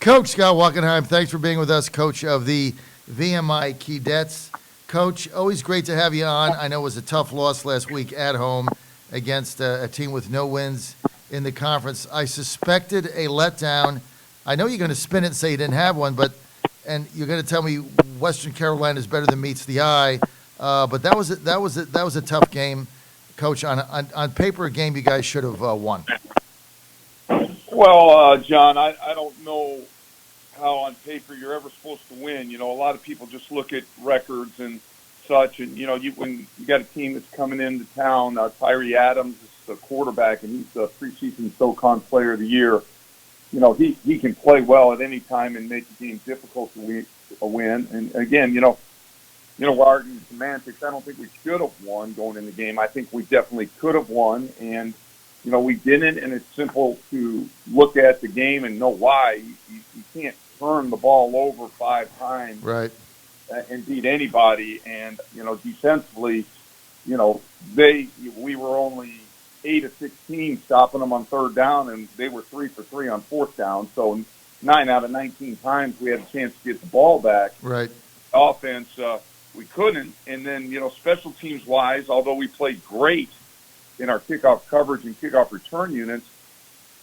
Coach Scott Wachenheim, thanks for being with us, coach of the VMI Keydets. Coach, always great to have you on. I know it was a tough loss last week at home against a team with no wins in the conference. I suspected a letdown. I know you're going to spin it and say you didn't have one, and you're going to tell me Western Carolina is better than meets the eye. But that was a tough game, Coach. On paper, a game you guys should have won. Well, John, I don't know how on paper you're ever supposed to win. You know, a lot of people just look at records and such, and when you got a team that's coming into town, Tyree Adams is the quarterback, and he's the preseason SoCon Player of the Year. You know, he can play well at any time and make the game difficult to win. And again, we're arguing semantics. I don't think we should have won going in the game. I think we definitely could have won, and we didn't. And it's simple to look at the game and know why. You can't turn the ball over 5 times, right, and beat anybody. And defensively, we were only 8 of 16 stopping them on 3rd down, and they were 3 for 3 on 4th down. So 9 out of 19 times we had a chance to get the ball back. Right. Offense, we couldn't. And then, special teams wise, although we played great in our kickoff coverage and kickoff return units,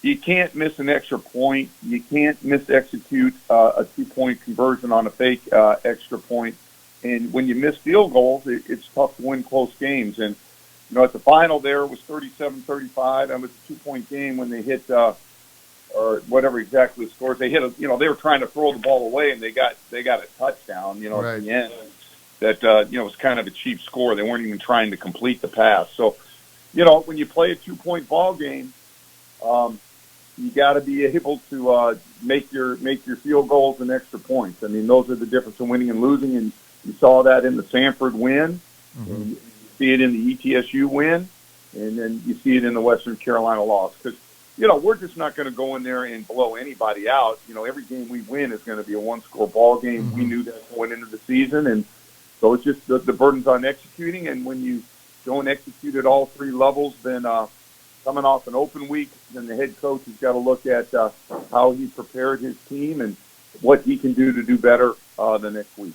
you can't miss an extra point. You can't mis-execute a 2-point conversion on a fake extra point. And when you miss field goals, it's tough to win close games. And, at the final there, it was 37-35. That was a 2-point game when they hit, or whatever exactly the scores. They hit they were trying to throw the ball away, and they got a touchdown, right, at the end. That, was kind of a cheap score. They weren't even trying to complete the pass. So, when you play a 2-point ball game, you got to be able to make your field goals and extra points. I mean, those are the difference in winning and losing, and you saw that in the Sanford win, mm-hmm. and you see it in the ETSU win, and then you see it in the Western Carolina loss. Because, we're just not going to go in there and blow anybody out. Every game we win is going to be a 1-score ball game. Mm-hmm. We knew that going into the season, and so it's just the burden's on executing, and when you don't execute at all 3 levels, then coming off an open week, then the head coach has got to look at how he prepared his team and what he can do to do better the next week.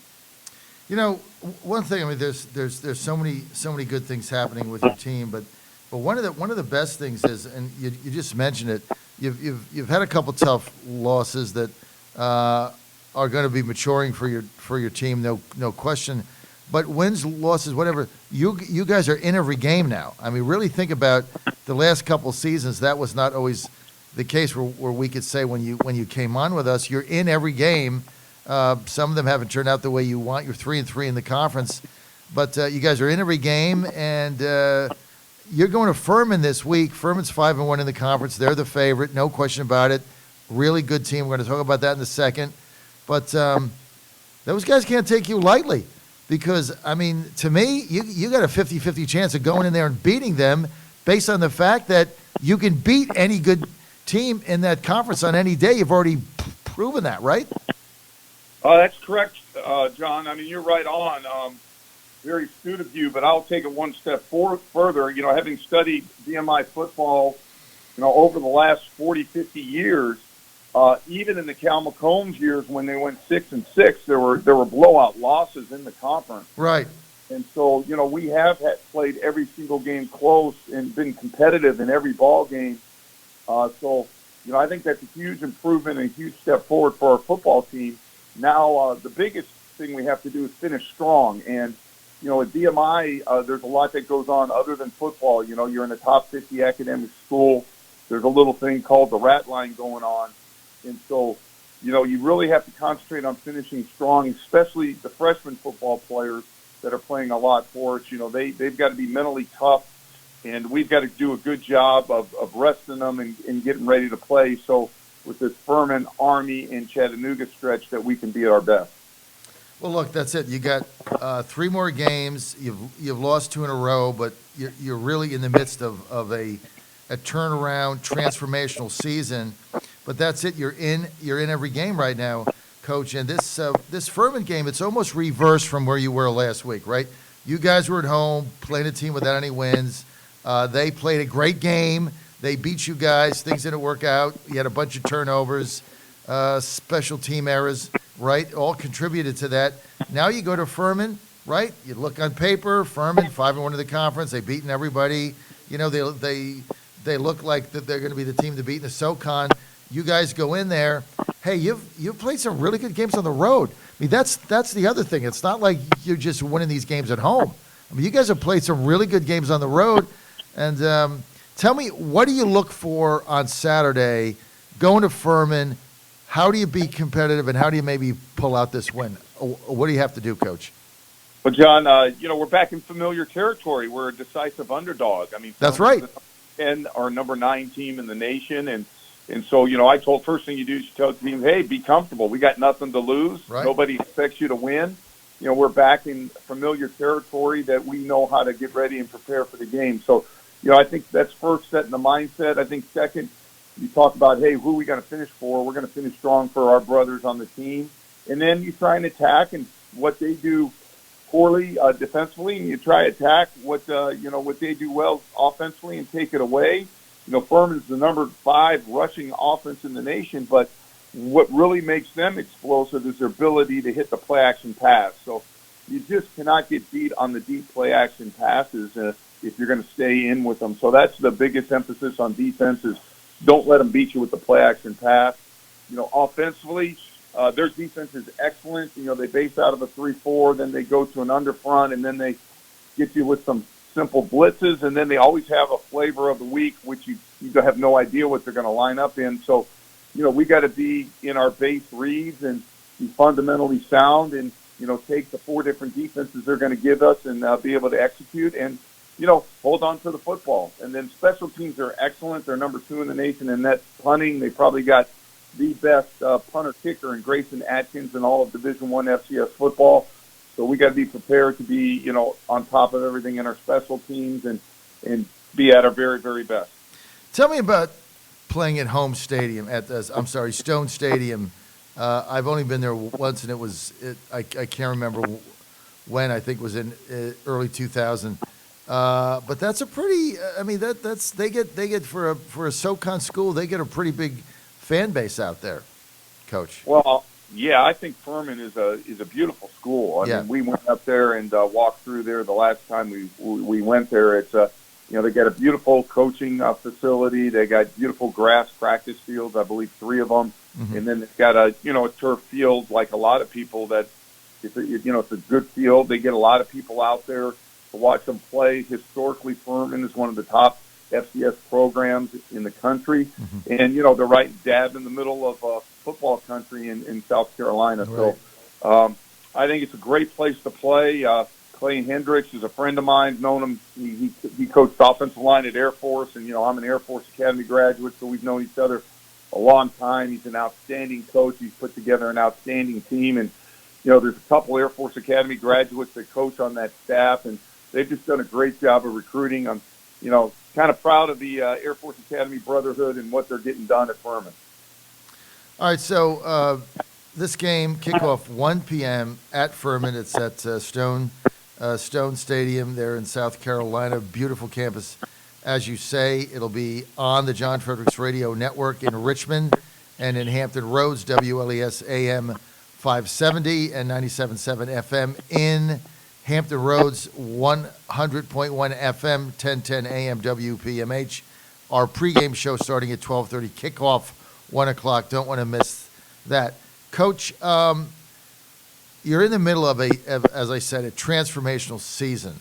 One thing. I mean, there's so many good things happening with your team, but one of the best things is, and you just mentioned it. You've had a couple tough losses that are going to be maturing for your team, no question. But wins, losses, whatever, you guys are in every game now. I mean, really think about the last couple seasons. That was not always the case where we could say when you came on with us, you're in every game. Some of them haven't turned out the way you want. You're 3-3 in the conference, but you guys are in every game, and you're going to Furman this week. Furman's 5-1 in the conference. They're the favorite, no question about it. Really good team. We're going to talk about that in a second. But those guys can't take you lightly. Because, I mean, to me, you got a 50-50 chance of going in there and beating them based on the fact that you can beat any good team in that conference on any day. You've already proven that, right? That's correct, John. I mean, you're right on. Very astute of you, but I'll take it one step further. Having studied VMI football, over the last 40, 50 years, even in the Cal McCombs years when they went 6-6, there were blowout losses in the conference. Right. And so, we have played every single game close and been competitive in every ball game. So, I think that's a huge improvement and a huge step forward for our football team. Now, the biggest thing we have to do is finish strong. And, at VMI, there's a lot that goes on other than football. You're in a top 50 academic school. There's a little thing called the rat line going on. And so, you really have to concentrate on finishing strong, especially the freshman football players that are playing a lot for us. They've got to be mentally tough, and we've got to do a good job of resting them and getting ready to play. So with this Furman, Army, and Chattanooga stretch that we can be at our best. Well, look, that's it. You got 3 more games. You've lost 2 in a row, but you're really in the midst of a turnaround, transformational season. But that's it. You're in every game right now, Coach. And this Furman game, it's almost reversed from where you were last week, right? You guys were at home playing a team without any wins. They played a great game. They beat you guys. Things didn't work out. You had a bunch of turnovers. special team errors, right? All contributed to that. Now you go to Furman, right? You look on paper, Furman 5-1 in the conference. They've beaten everybody. You know, they look like that they're going to be the team to beat in the SoCon. You guys go in there. Hey, you've played some really good games on the road. I mean, that's the other thing. It's not like you're just winning these games at home. I mean, you guys have played some really good games on the road. And tell me, what do you look for on Saturday going to Furman? How do you be competitive, and how do you maybe pull out this win? What do you have to do, Coach? Well, John, we're back in familiar territory. We're a decisive underdog. I mean, that's right. And our number 9 team in the nation, and so I told first thing you do is you tell the team, hey, be comfortable. We got nothing to lose. Right. Nobody expects you to win. We're back in familiar territory that we know how to get ready and prepare for the game. So, I think that's first, setting the mindset. I think second, you talk about, hey, who are we going to finish for? We're going to finish strong for our brothers on the team. And then you try and attack and what they do poorly defensively, and you try to attack what they do well offensively and take it away. Furman's the number 5 rushing offense in the nation, but what really makes them explosive is their ability to hit the play-action pass. So you just cannot get beat on the deep play-action passes if you're going to stay in with them. So that's the biggest emphasis on defense is don't let them beat you with the play-action pass. Offensively, their defense is excellent. They base out of a 3-4, then they go to an underfront, and then they get you with some simple blitzes, and then they always have a flavor of the week, which you have no idea what they're going to line up in. So, we got to be in our base reads and be fundamentally sound and, take the 4 different defenses they're going to give us and be able to execute and, hold on to the football. And then special teams are excellent. They're number 2 in the nation in net punting. They probably got the best punter kicker in Grayson Atkins in all of Division I FCS football. So we got to be prepared to be, on top of everything in our special teams and be at our very, very best. Tell me about playing at home stadium Stone Stadium. I've only been there once, and I can't remember when. I think it was in early 2000. But that's a pretty. I mean, they get for a SoCon school, they get a pretty big fan base out there, Coach. Well, yeah, I think Furman is a beautiful school. I mean, we went up there and walked through there the last time we went there. It's they got a beautiful coaching facility. They got beautiful grass practice fields, I believe 3 of them, and then they've got a turf field like a lot of people that it's a good field. They get a lot of people out there to watch them play. Historically, Furman is one of the top FCS programs in the country, and they're right dab in the middle of football country in South Carolina. Right. So I think it's a great place to play. Clay Hendricks is a friend of mine. Known him. He coached offensive line at Air Force, and I'm an Air Force Academy graduate, so we've known each other a long time. He's an outstanding coach. He's put together an outstanding team, and there's a couple Air Force Academy graduates that coach on that staff, and they've just done a great job of recruiting. I'm kind of proud of the Air Force Academy Brotherhood and what they're getting done at Furman. All right, so this game, kickoff 1 p.m. at Furman. It's at Stone Stadium there in South Carolina. Beautiful campus, as you say. It'll be on the John Fredericks Radio Network in Richmond and in Hampton Roads, WLES AM 570 and 97.7 FM in Hampton Roads, 100.1 FM, 1010 AM WPMH. Our pregame show starting at 12:30, kickoff 1 o'clock. Don't want to miss that. Coach, you're in the middle of as I said, a transformational season.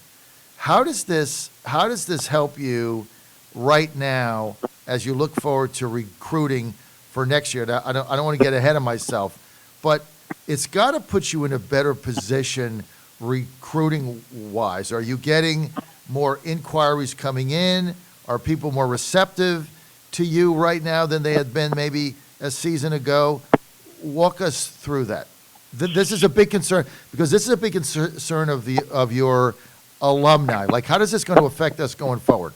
How does this help you right now as you look forward to recruiting for next year? Now, I don't want to get ahead of myself, but it's got to put you in a better position recruiting-wise. Are you getting more inquiries coming in? Are people more receptive to you right now than they had been maybe a season ago? Walk us through that. This is a big concern because this is a big concern of your alumni. Like, how is this going to affect us going forward?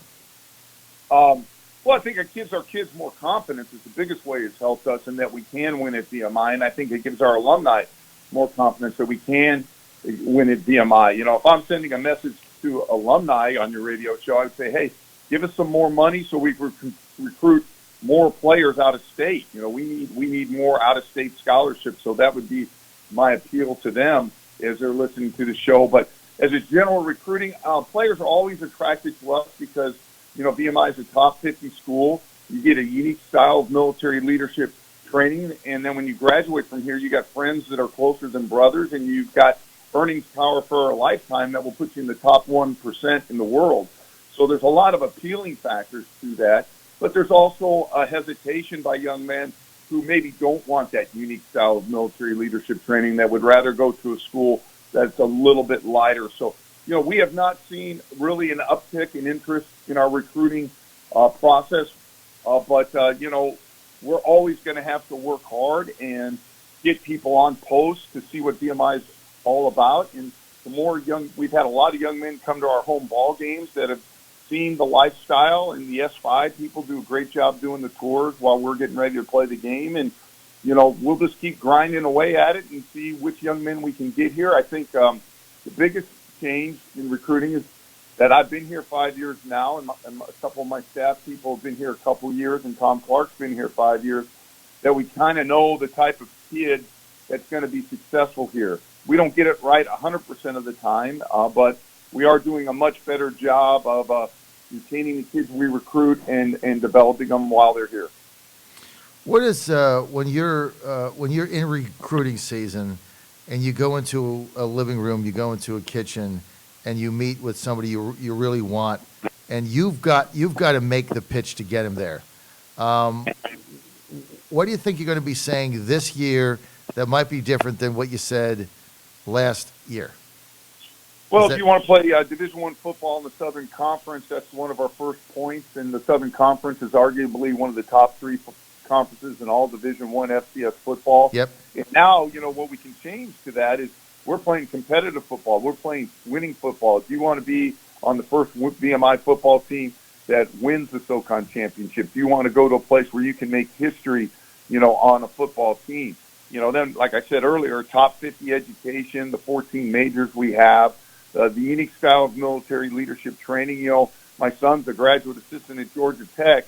Well, I think it gives our kids more confidence. It's the biggest way it's helped us in that we can win at VMI, and I think it gives our alumni more confidence that we can win at VMI. If I'm sending a message to alumni on your radio show, I would say, hey, give us some more money so we can recruit more players out of state. We need more out of state scholarships. So that would be my appeal to them as they're listening to the show. But as a general recruiting, players are always attracted to us because VMI is a top 50 school. You get a unique style of military leadership training, and then when you graduate from here, you got friends that are closer than brothers, and you've got earnings power for a lifetime that will put you in the top 1% in the world. So there's a lot of appealing factors to that, but there's also a hesitation by young men who maybe don't want that unique style of military leadership training, that would rather go to a school that's a little bit lighter. So, we have not seen really an uptick in interest in our recruiting process, but we're always going to have to work hard and get people on post to see what VMI is all about. And we've had a lot of young men come to our home ball games that have seen the lifestyle, and the S5 people do a great job doing the tours while we're getting ready to play the game. And, we'll just keep grinding away at it and see which young men we can get here. I think the biggest change in recruiting is that I've been here 5 years now, and a couple of my staff people have been here a couple of years, and Tom Clark's been here 5 years, that we kind of know the type of kid that's going to be successful here. We don't get it right 100% of the time, but we are doing a much better job of retaining the kids we recruit and developing them while they're here. What is when you're in recruiting season and you go into a living room, you go into a kitchen, and you meet with somebody you really want, and you've got to make the pitch to get him there. What do you think you're going to be saying this year that might be different than what you said last year? Well, if you want to play Division I football in the Southern Conference, that's one of our first points. And the Southern Conference is arguably one of the top three conferences in all Division I FCS football. Yep. And now, what we can change to that is we're playing competitive football. We're playing winning football. If you want to be on the first VMI football team that wins the SoCon championship, if you want to go to a place where you can make history, on a football team, then, like I said earlier, top 50 education, the 14 majors we have, the unique style of military leadership training. My son's a graduate assistant at Georgia Tech.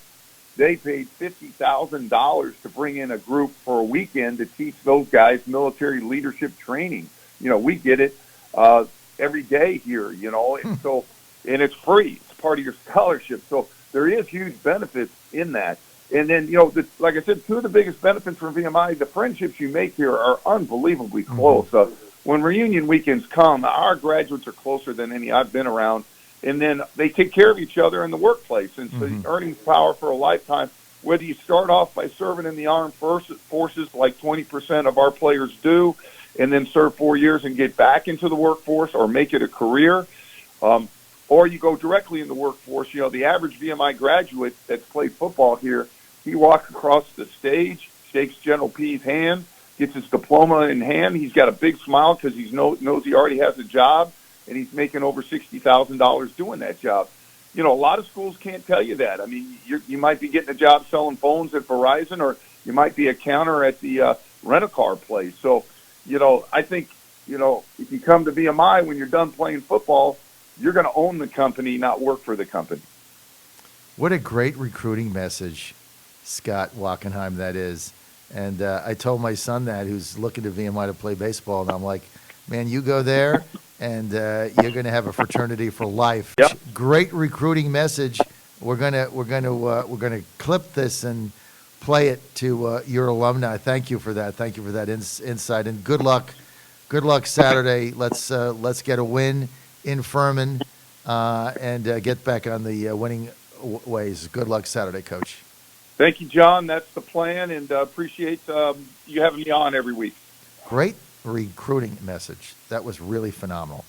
They paid $50,000 to bring in a group for a weekend to teach those guys military leadership training. We get it every day here, and so, and it's free. It's part of your scholarship. So there is huge benefits in that. And then, like I said, two of the biggest benefits from VMI, the friendships you make here are unbelievably close. When reunion weekends come, our graduates are closer than any I've been around. And then they take care of each other in the workplace. And so earnings power for a lifetime, whether you start off by serving in the armed forces like 20% of our players do, and then serve 4 years and get back into the workforce or make it a career, or you go directly in the workforce. The average VMI graduate that's played football here, he walks across the stage, shakes General P's hand, gets his diploma in hand. He's got a big smile because he knows he already has a job, and he's making over $60,000 doing that job. A lot of schools can't tell you that. I mean, you might be getting a job selling phones at Verizon, or you might be a counter at the rent-a-car place. So, I think, if you come to VMI when you're done playing football, you're going to own the company, not work for the company. What a great recruiting message, Scott Wachenheim, that is. And I told my son that, who's looking to VMI to play baseball, and I'm like, man, you go there, and you're going to have a fraternity for life. Yep. Great recruiting message. We're gonna clip this and play it to your alumni. Thank you for that. Thank you for that insight, and good luck. Good luck Saturday. Let's get a win in Furman and get back on the winning ways. Good luck Saturday, Coach. Thank you, John. That's the plan, and appreciate you having me on every week. Great recruiting message. That was really phenomenal.